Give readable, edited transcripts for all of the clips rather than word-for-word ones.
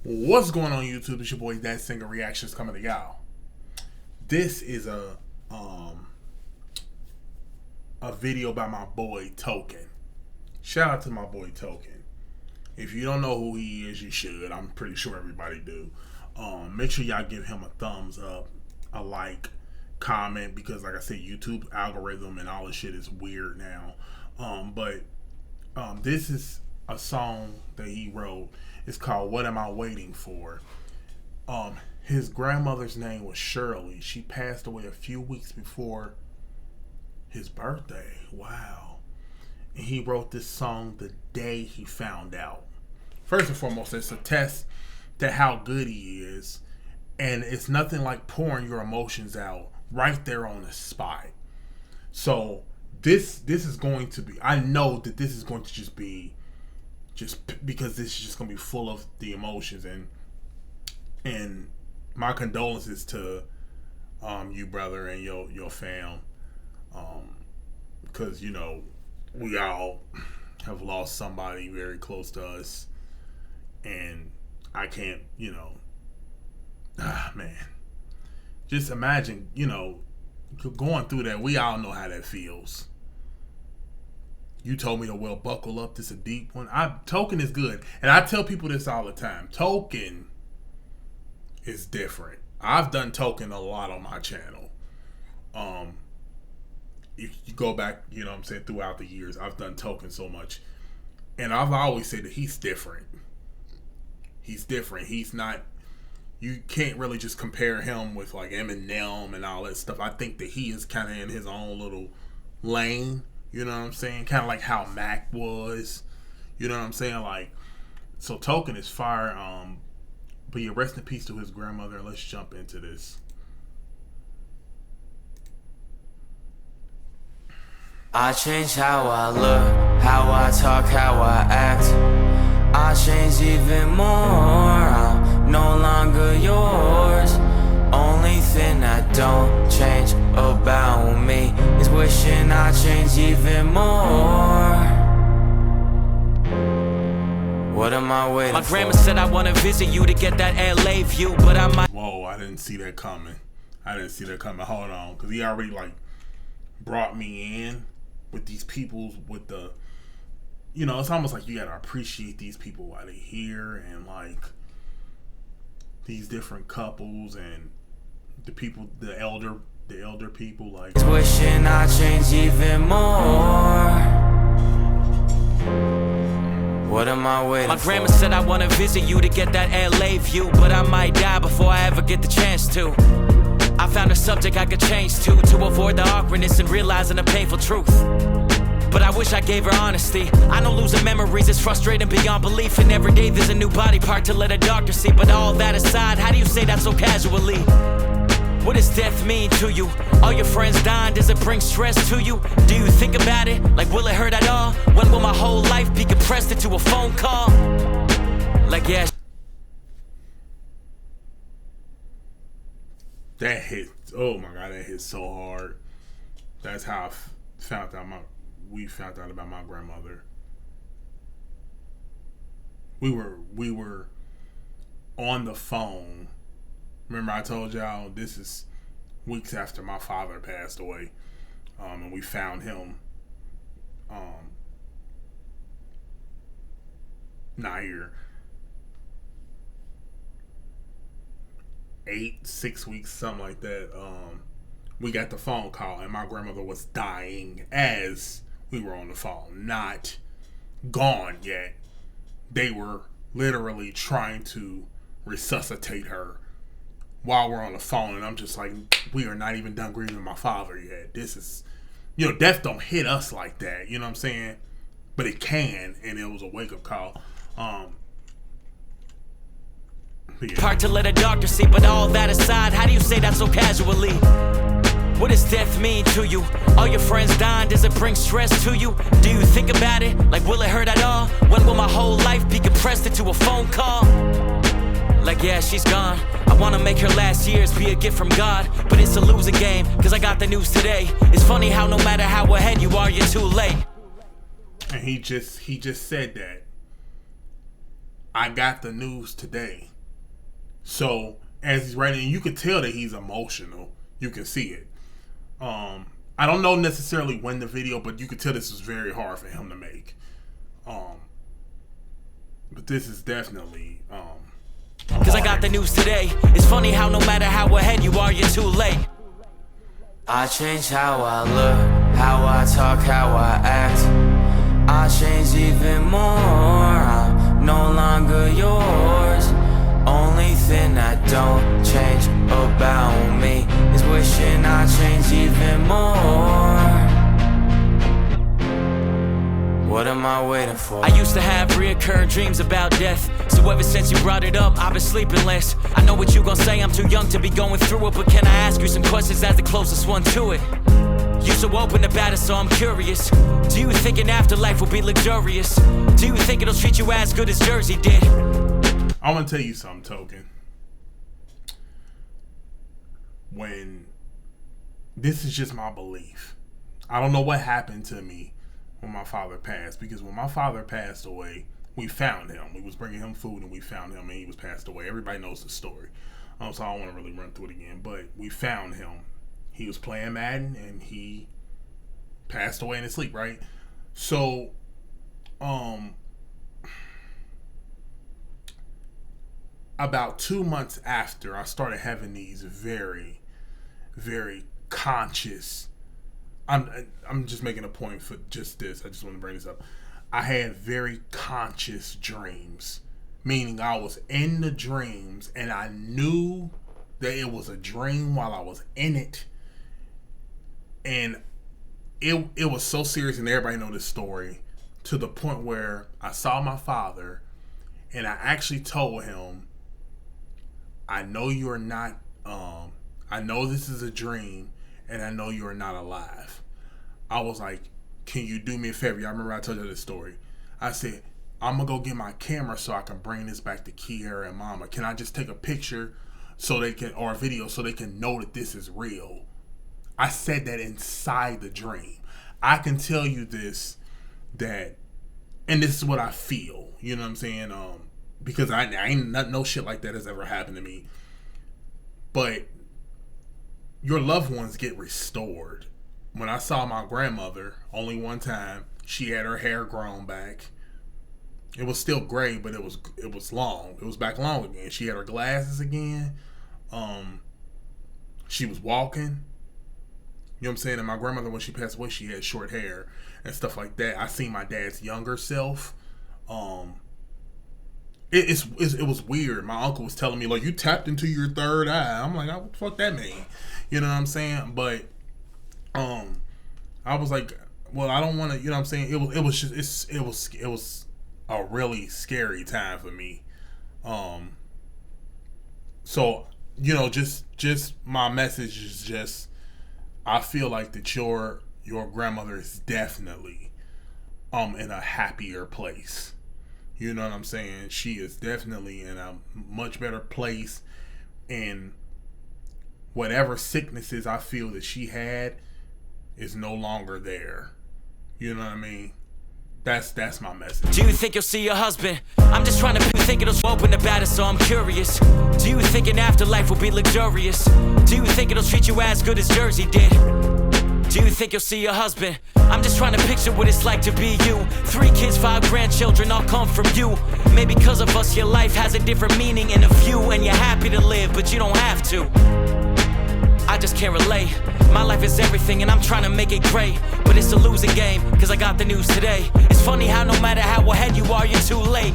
What's going on YouTube? It's your boy ThatSingerReactions coming to y'all. This is a video by my boy Token. Shout out to my boy Token. If you don't know who he is, you should. I'm pretty sure everybody do. Make sure y'all give him a thumbs up, a like, comment, because like I said, YouTube algorithm and all this shit is weird now. But this is a song that he wrote. It's called What Am I Waiting For? His grandmother's name was Shirley. She passed away a few weeks before his birthday. Wow. And he wrote this song the day he found out. First and foremost, it's a test to how good he is. And it's nothing like pouring your emotions out right there on the spot. So this is going to be, I know that this is going to just be, just because this is just going to be full of the emotions. And my condolences to you, brother, and your fam. Because, you know, we all have lost somebody very close to us. And I can't, you know, man. Just imagine, you know, going through that. We all know how that feels. You told me to well buckle up. This is a deep one. Token is good. And I tell people this all the time. Token is different. I've done Token a lot on my channel. You go back, you know what I'm saying, throughout the years, I've done Token so much. And I've always said that he's different. He's different. He's not, you can't really just compare him with like Eminem and all that stuff. I think that he is kind of in his own little lane. You know what I'm saying? Kind of like how Mac was. You know what I'm saying? Like, so Token is fire. But yeah, rest in peace to his grandmother. Let's jump into this. I change how I look, how I talk, how I act. I change even more. I'm no longer yours. Only thing that don't change about me is wishing I change even more. What am I waiting for? My grandma said I want to visit you to get that LA view, but I might. Whoa, I didn't see that coming. Hold on, because he already like brought me in with these people with the, you know, it's almost like you gotta appreciate these people while they're here, and like these different couples and the people, the elder people, like wishing I change even more. What am I waiting for? My grandma said I want to visit you to get that LA view, but I might die before I ever get the chance to. I found a subject I could change to avoid the awkwardness and realizing the painful truth. But I wish I gave her honesty. I know losing memories is frustrating beyond belief, and every day there's a new body part to let a doctor see. But all that aside, how do you say that so casually? What does death mean to you? All your friends dying, does it bring stress to you? Do you think about it? Like, will it hurt at all? When will my whole life be compressed into a phone call? Like, yeah. That hit, oh my God, that hit so hard. That's how we found out about my grandmother. We were on the phone. Remember I told y'all this is weeks after my father passed away. And we found him not here. 6 weeks, something like that. We got the phone call and my grandmother was dying as we were on the phone, not gone yet. They were literally trying to resuscitate her while we're on the phone, and I'm just like, we are not even done grieving my father yet. This is, you know, death don't hit us like that, you know what I'm saying? But it can, and it was a wake-up call. Yeah. Hard to let a doctor see, but all that aside, how do you say that so casually? What does death mean to you? All your friends dying, does it bring stress to you? Do you think about it? Like, will it hurt at all? When will my whole life be compressed into a phone call? Like, yeah, she's gone. I wanna make her last years be a gift from God, but it's a losing game, cause I got the news today. It's funny how no matter how ahead you are, you're too late. And he just said that. I got the news today. So as he's writing, you can tell that he's emotional. You can see it. I don't know necessarily when the video, but you can tell this was very hard for him to make. But this is definitely Cause I got the news today. It's funny how no matter how ahead you are, you're too late. I change how I look, how I talk, how I act. I change even more. I'm no longer yours. Only thing I don't change about me is wishing I changed even more. What am I waiting for? I used to have reoccurring dreams about death. So ever since you brought it up, I've been sleeping less. I know what you gon' say, I'm too young to be going through it. But can I ask you some questions as the closest one to it? You so open about it, so I'm curious. Do you think an afterlife will be luxurious? Do you think it'll treat you as good as Jersey did? I want to tell you something, Token. When this is just my belief. I don't know what happened to me when my father passed, because when my father passed away, we found him. We was bringing him food and we found him and he was passed away. Everybody knows the story. So I don't want to really run through it again, but we found him. He was playing Madden and he passed away in his sleep, right? So, about 2 months after, I started having these very, very conscious. I'm just making a point for just this. I just want to bring this up. I had very conscious dreams, meaning I was in the dreams and I knew that it was a dream while I was in it. And it was so serious, and everybody know this story, to the point where I saw my father and I actually told him, I know you're not, I know this is a dream and I know you're not alive. I was like, can you do me a favor? I remember I told you this story. I said, I'm going to go get my camera so I can bring this back to Kiara and Mama. Can I just take a picture so they can, or a video so they can know that this is real? I said that inside the dream. I can tell you this, that, and this is what I feel. You know what I'm saying? Because I ain't no shit like that has ever happened to me. But your loved ones get restored. When I saw my grandmother, only one time, she had her hair grown back. It was still gray, but it was long. It was back long again. She had her glasses again. She was walking. You know what I'm saying? And my grandmother, when she passed away, she had short hair and stuff like that. I seen my dad's younger self. It was weird. My uncle was telling me, like, you tapped into your third eye. I'm like, what the fuck that mean? You know what I'm saying? But I was like, well, I don't want to. You know what I'm saying? It was a really scary time for me. So, you know, just my message is just, I feel like that your grandmother is definitely in a happier place. You know what I'm saying? She is definitely in a much better place, and whatever sicknesses I feel that she had is no longer there. You know what I mean? That's my message. Do you think you'll see your husband? I'm just trying to think it'll open about it, so I'm curious. Do you think an afterlife will be luxurious? Do you think it'll treat you as good as Jersey did? Do you think you'll see your husband? I'm just trying to picture what it's like to be you. 3 kids, 5 grandchildren, all come from you. Maybe because of us, your life has a different meaning and a view, and you're happy to live, but you don't have to. I just can't relate. My life is everything and I'm trying to make it great, but it's a losing game, cause I got the news today. It's funny how no matter how ahead you are, you're too late.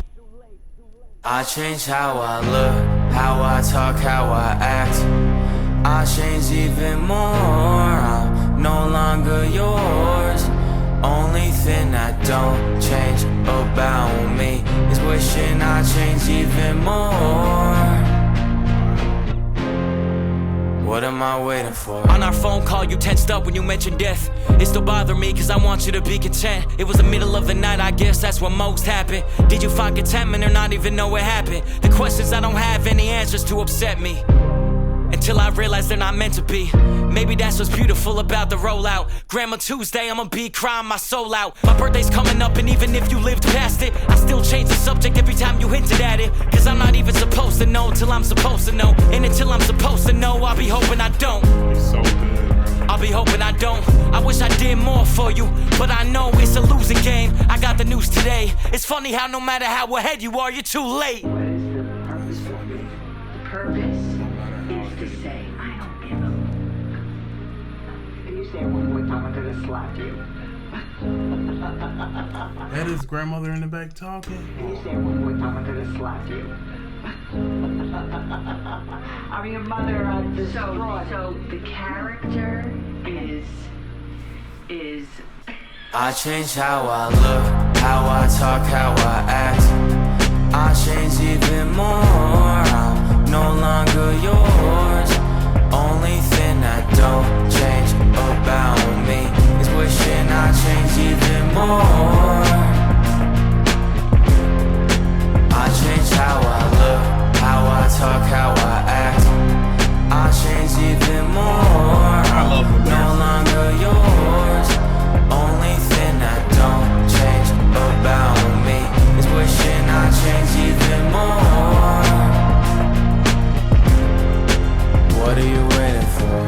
I change how I look, how I talk, how I act. I change even more. I'm no longer yours. Only thing I don't change about me is wishing I changed even more. What am I waiting for? On our phone call, you tensed up when you mentioned death. It still bothered me cause I want you to be content. It was the middle of the night, I guess that's what most happened. Did you find contentment or not even know what happened? The questions I don't have any answers to upset me, until I realize they're not meant to be. Maybe that's what's beautiful about the rollout. Grandma Tuesday, I'ma be crying my soul out. My birthday's coming up and even if you lived past it, I still change the subject every time you hinted at it. Cause I'm not even supposed supposed to know till I'm supposed to know. And until I'm supposed to know, I'll be hoping I don't. It's so good, bro. I'll be hoping I don't. I wish I did more for you, but I know it's a losing game. I got the news today. It's funny how no matter how ahead you are, you're too late. What is the purpose of me? The purpose is to say, I don't give a fuck. You say one more time, I'm gonna slap you. That is grandmother in the back talking. You say one more time, I'm gonna slap you. I'm your mother on the straw. So the character is I change how I look, how I talk, how I act. I change even more. I'm no longer yours. Only thing that don't change about me is wishing I change even more. I change how I look, how I talk, how I act. I change even more. I love the No longer yours. Only thing that don't change about me is wishing I change even more. What are you waiting for?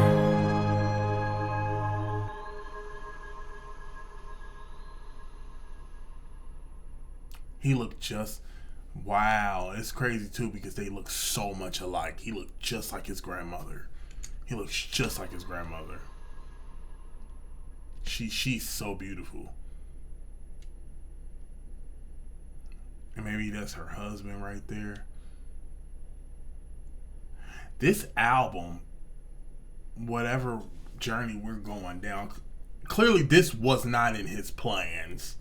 He looked just... Wow, it's crazy too because they look so much alike. He looked just like his grandmother. He looks just like his grandmother. She's so beautiful. And maybe that's her husband right there. This album, whatever journey we're going down, clearly this was not in his plans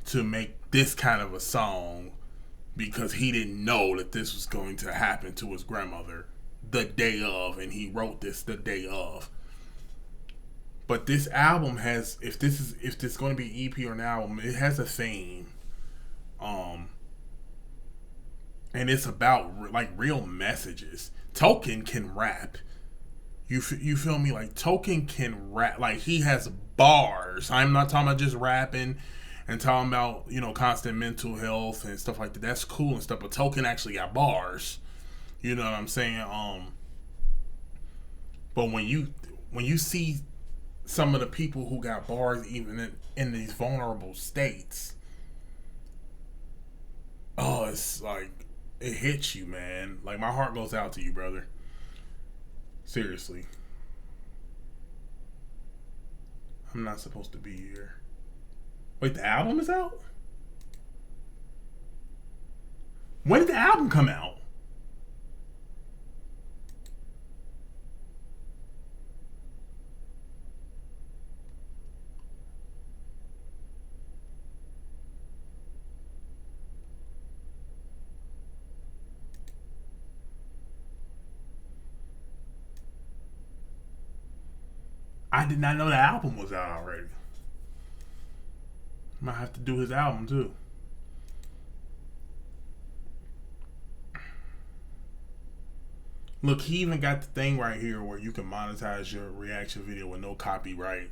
to make this kind of a song, because he didn't know that this was going to happen to his grandmother the day of, and he wrote this the day of. But this album has, if this is going to be an EP or an album, it has a theme, and it's about like real messages. Token can rap. You feel me? Like Token can rap. Like he has bars. I'm not talking about just rapping and talking about, you know, constant mental health and stuff like that. That's cool and stuff. But Token actually got bars. You know what I'm saying? But when you see some of the people who got bars even in these vulnerable states, oh, it's like, it hits you, man. Like, my heart goes out to you, brother. Seriously. I'm not supposed to be here. Wait, the album is out? When did the album come out? I did not know the album was out already. Might have to do his album too. Look, he even got the thing right here where you can monetize your reaction video with no copyright.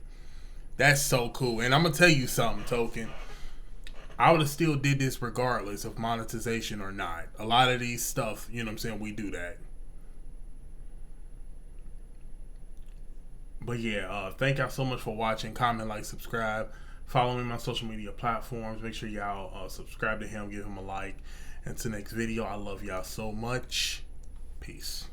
That's so cool. And I'm gonna tell you something, Token. I would have still did this regardless of monetization or not. A lot of these stuff, you know what I'm saying, we do that. But yeah, thank y'all so much for watching. Comment, like, subscribe. Follow me on my social media platforms. Make sure y'all subscribe to him, give him a like. Until next video, I love y'all so much. Peace.